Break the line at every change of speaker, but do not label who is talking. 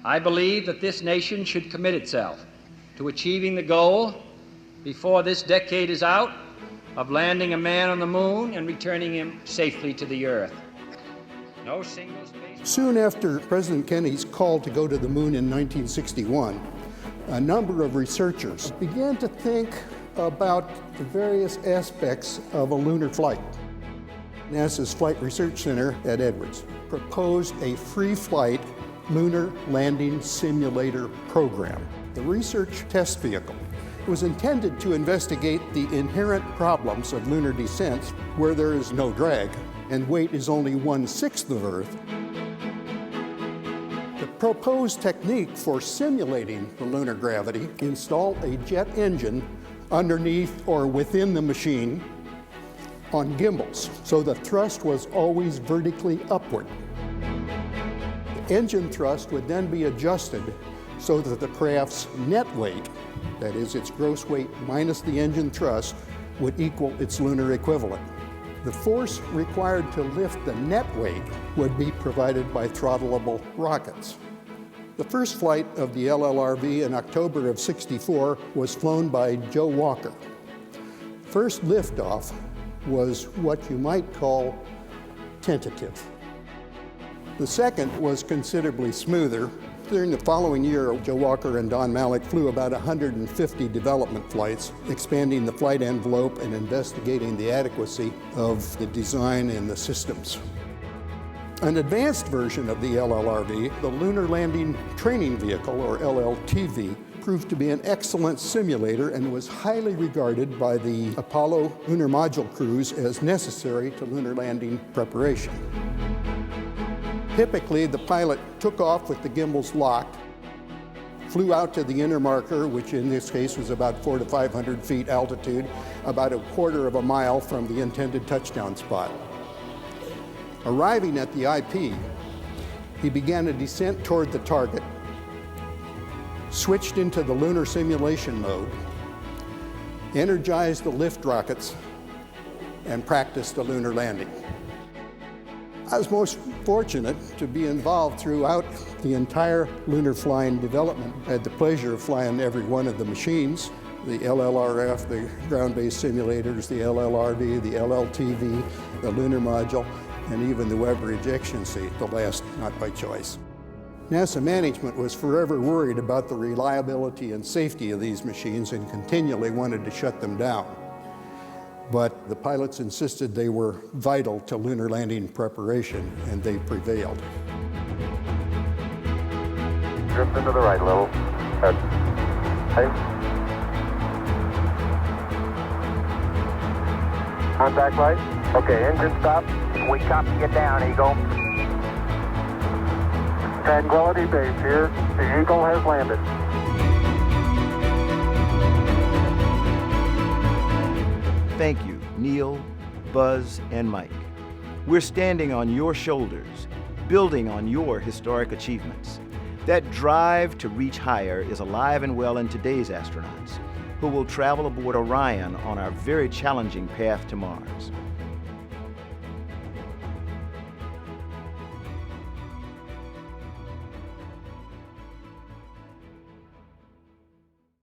I believe that this nation should commit itself to achieving the goal, before this decade is out, of landing a man on the moon and returning him safely to the Earth. No single space...
Soon after President Kennedy's call to go to the moon in 1961, a number of researchers began to think about the various aspects of a lunar flight. NASA's Flight Research Center at Edwards proposed a free flight Lunar Landing Simulator program. The research test vehicle was intended to investigate the inherent problems of lunar descents where there is no drag and weight is only 1/6 of Earth. The proposed technique for simulating the lunar gravity installed a jet engine underneath or within the machine on gimbals, so the thrust was always vertically upward. The engine thrust would then be adjusted so that the craft's net weight, that is its gross weight minus the engine thrust, would equal its lunar equivalent. The force required to lift the net weight would be provided by throttleable rockets. The first flight of the LLRV in October of '64 was flown by Joe Walker. First liftoff was what you might call tentative. The second was considerably smoother. During the following year, Joe Walker and Don Malik flew about 150 development flights, expanding the flight envelope and investigating the adequacy of the design and the systems. An advanced version of the LLRV, the Lunar Landing Training Vehicle, or LLTV, proved to be an excellent simulator and was highly regarded by the Apollo lunar module crews as necessary to lunar landing preparation. Typically, the pilot took off with the gimbals locked, flew out to the inner marker, which in this case was about 400 to 500 feet altitude, about a quarter of a mile from the intended touchdown spot. Arriving at the IP, he began a descent toward the target, switched into the lunar simulation mode, energized the lift rockets, and practiced the lunar landing. I was most fortunate to be involved throughout the entire lunar flying development. I had the pleasure of flying every one of the machines, the LLRF, the ground-based simulators, the LLRV, the LLTV, the lunar module, and even the Weber ejection seat, the last not by choice. NASA management was forever worried about the reliability and safety of these machines and continually wanted to shut them down. But the pilots insisted they were vital to lunar landing preparation, and they prevailed.
Drift into the right a little. Head. Hey. Contact light. Okay, engine stop.
We copy you down, Eagle.
Tranquility Base here. The Eagle has landed.
Thank you, Neil, Buzz, and Mike. We're standing on your shoulders, building on your historic achievements. That drive to reach higher is alive and well in today's astronauts, who will travel aboard Orion on our very challenging path to Mars.